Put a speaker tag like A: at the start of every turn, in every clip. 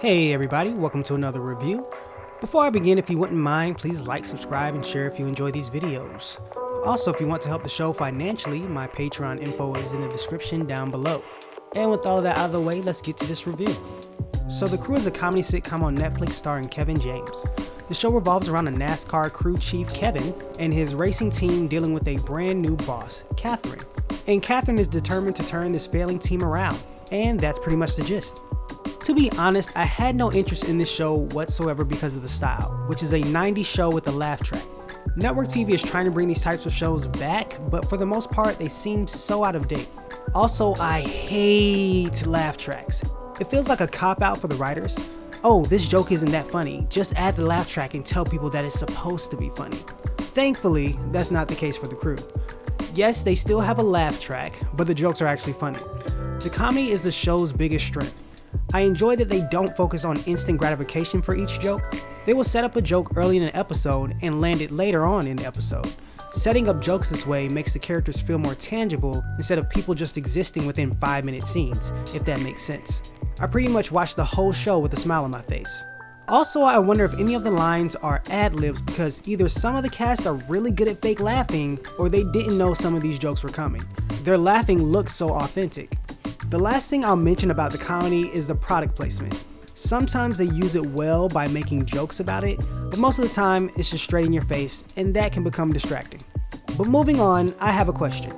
A: Hey everybody, welcome to another review. Before I begin, if you wouldn't mind, please like, subscribe, and share if you enjoy these videos. Also, if you want to help the show financially, my Patreon info is in the description down below. And with all of that out of the way, let's get to this review. So The Crew is a comedy sitcom on Netflix starring Kevin James. The show revolves around a NASCAR crew chief, Kevin, and his racing team dealing with a brand new boss, Catherine. And Catherine is determined to turn this failing team around, and that's pretty much the gist. To be honest, I had no interest in this show whatsoever because of the style, which is a 90s show with a laugh track. Network TV is trying to bring these types of shows back, but for the most part, they seem so out of date. Also, I hate laugh tracks. It feels like a cop-out for the writers. Oh, this joke isn't that funny, just add the laugh track and tell people that it's supposed to be funny. Thankfully, that's not the case for The Crew. Yes, they still have a laugh track, but the jokes are actually funny. The comedy is the show's biggest strength. I enjoy that they don't focus on instant gratification for each joke. They will set up a joke early in an episode and land it later on in the episode. Setting up jokes this way makes the characters feel more tangible instead of people just existing within 5-minute scenes, if that makes sense. I pretty much watched the whole show with a smile on my face. Also, I wonder if any of the lines are ad-libs because either some of the cast are really good at fake laughing or they didn't know some of these jokes were coming. Their laughing looks so authentic. The last thing I'll mention about the comedy is the product placement. Sometimes they use it well by making jokes about it, but most of the time it's just straight in your face, and that can become distracting. But moving on, I have a question.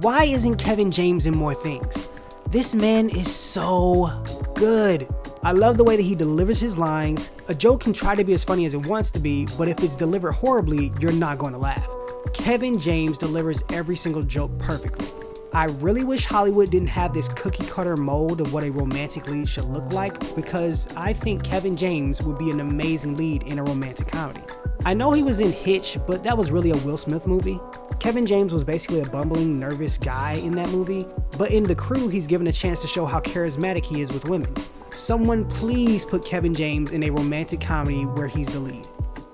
A: Why isn't Kevin James in more things? This man is so good. I love the way that he delivers his lines. A joke can try to be as funny as it wants to be, but if it's delivered horribly, you're not going to laugh. Kevin James delivers every single joke perfectly. I really wish Hollywood didn't have this cookie cutter mold of what a romantic lead should look like, because I think Kevin James would be an amazing lead in a romantic comedy. I know he was in Hitch, but that was really a Will Smith movie. Kevin James was basically a bumbling, nervous guy in that movie, but in The Crew, he's given a chance to show how charismatic he is with women. Someone please put Kevin James in a romantic comedy where he's the lead.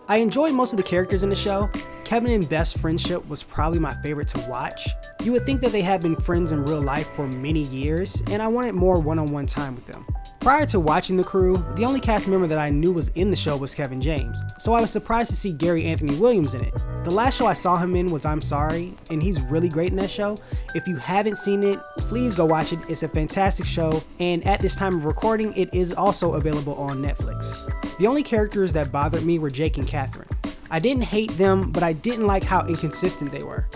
A: I enjoyed most of the characters in the show. Kevin and Beth's friendship was probably my favorite to watch. You would think that they had been friends in real life for many years, and I wanted more one-on-one time with them. Prior to watching The Crew, the only cast member that I knew was in the show was Kevin James, so I was surprised to see Gary Anthony Williams in it. The last show I saw him in was I'm Sorry, and he's really great in that show. If you haven't seen it, please go watch it. It's a fantastic show, and at this time of recording, it is also available on Netflix. The only characters that bothered me were Jake and Catherine. I didn't hate them, but I didn't like how inconsistent they were.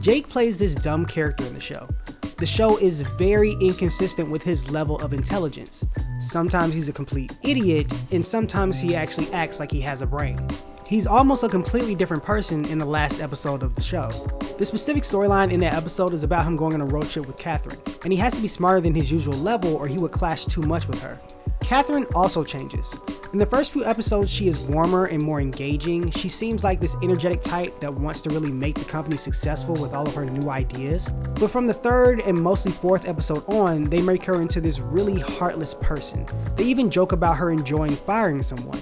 A: Jake plays this dumb character in the show. The show is very inconsistent with his level of intelligence. Sometimes he's a complete idiot, and sometimes he actually acts like he has a brain. He's almost a completely different person in the last episode of the show. The specific storyline in that episode is about him going on a road trip with Catherine, and he has to be smarter than his usual level or he would clash too much with her. Catherine also changes. In the first few episodes, she is warmer and more engaging. She seems like this energetic type that wants to really make the company successful with all of her new ideas. But from the third and mostly fourth episode on, they make her into this really heartless person. They even joke about her enjoying firing someone.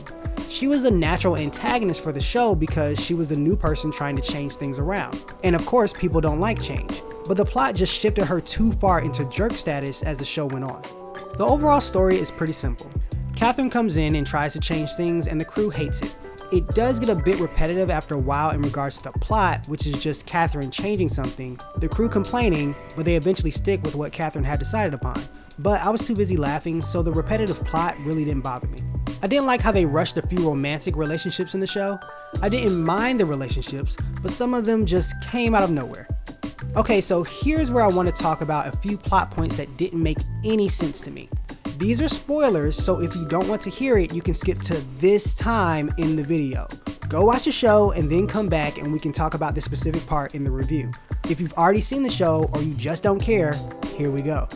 A: She was the natural antagonist for the show because she was the new person trying to change things around. And of course, people don't like change. But the plot just shifted her too far into jerk status as the show went on. The overall story is pretty simple. Catherine comes in and tries to change things, and the crew hates it. It does get a bit repetitive after a while in regards to the plot, which is just Catherine changing something, the crew complaining, but they eventually stick with what Catherine had decided upon. But I was too busy laughing, so the repetitive plot really didn't bother me. I didn't like how they rushed a few romantic relationships in the show. I didn't mind the relationships, but some of them just came out of nowhere. Okay, so here's where I want to talk about a few plot points that didn't make any sense to me. These are spoilers, so if you don't want to hear it, you can skip to this time in the video. Go watch the show and then come back and we can talk about this specific part in the review. If you've already seen the show or you just don't care, here we go.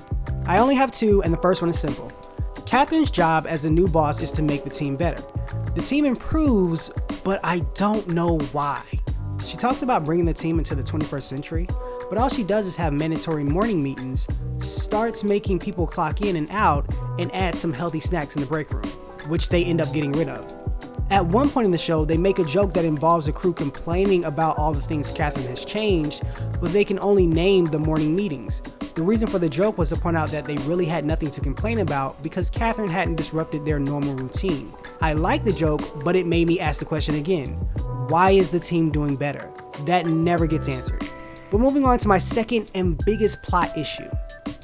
A: I only have two, and the first one is simple. Catherine's job as a new boss is to make the team better. The team improves, but I don't know why. She talks about bringing the team into the 21st century, but all she does is have mandatory morning meetings, starts making people clock in and out, and adds some healthy snacks in the break room, which they end up getting rid of. At one point in the show, they make a joke that involves the crew complaining about all the things Catherine has changed, but they can only name the morning meetings. The reason for the joke was to point out that they really had nothing to complain about because Catherine hadn't disrupted their normal routine. I like the joke, but it made me ask the question again. Why is the team doing better? That never gets answered. But moving on to my second and biggest plot issue.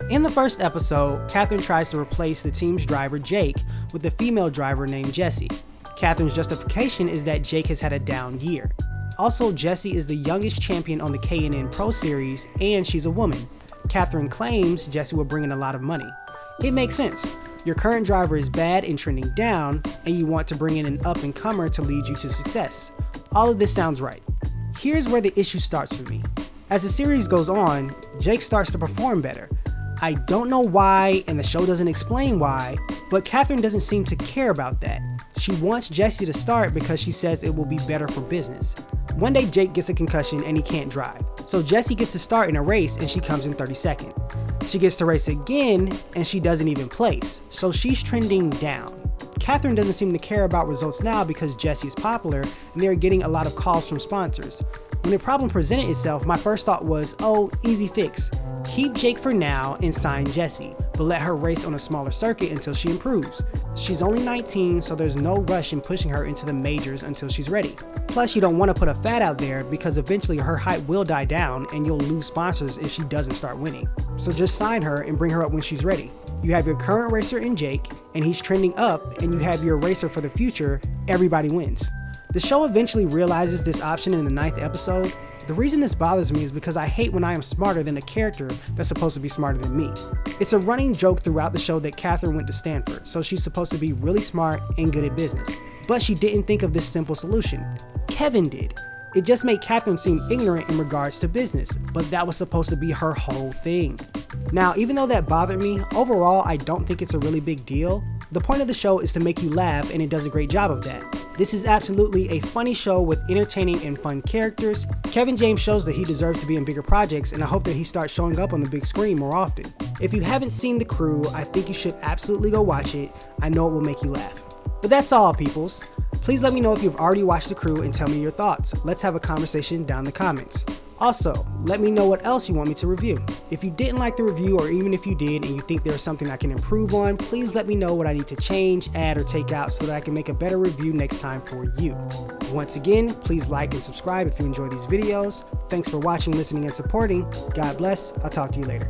A: In the first episode, Catherine tries to replace the team's driver Jake with a female driver named Jessie. Catherine's justification is that Jake has had a down year. Also, Jessie is the youngest champion on the K&N Pro Series, and she's a woman. Catherine claims Jessie will bring in a lot of money. It makes sense. Your current driver is bad and trending down, and you want to bring in an up-and-comer to lead you to success. All of this sounds right. Here's where the issue starts for me. As the series goes on, Jake starts to perform better. I don't know why, and the show doesn't explain why, but Catherine doesn't seem to care about that. She wants Jessie to start because she says it will be better for business. One day Jake gets a concussion and he can't drive, so Jessie gets to start in a race and she comes in 32nd. She gets to race again and she doesn't even place, so she's trending down. Catherine doesn't seem to care about results now because Jessie is popular and they're getting a lot of calls from sponsors. When the problem presented itself, my first thought was, oh, easy fix. Keep Jake for now and sign Jessie, but let her race on a smaller circuit until she improves. She's only 19, so there's no rush in pushing her into the majors until she's ready. Plus, you don't want to put a fad out there because eventually her hype will die down and you'll lose sponsors if she doesn't start winning. So just sign her and bring her up when she's ready. You have your current racer in Jake, and he's trending up, and you have your racer for the future. Everybody wins. The show eventually realizes this option in the 9th episode. The reason this bothers me is because I hate when I am smarter than a character that's supposed to be smarter than me. It's a running joke throughout the show that Catherine went to Stanford, so she's supposed to be really smart and good at business. But she didn't think of this simple solution. Kevin did. It just made Catherine seem ignorant in regards to business, but that was supposed to be her whole thing. Now, even though that bothered me, overall I don't think it's a really big deal. The point of the show is to make you laugh, and it does a great job of that. This is absolutely a funny show with entertaining and fun characters. Kevin James shows that he deserves to be in bigger projects, and I hope that he starts showing up on the big screen more often. If you haven't seen The Crew, I think you should absolutely go watch it. I know it will make you laugh. But that's all, peoples. Please let me know if you've already watched The Crew and tell me your thoughts. Let's have a conversation down in the comments. Also, let me know what else you want me to review. If you didn't like the review, or even if you did and you think there's something I can improve on, please let me know what I need to change, add, or take out so that I can make a better review next time for you. Once again, please like and subscribe if you enjoy these videos. Thanks for watching, listening, and supporting. God bless. I'll talk to you later.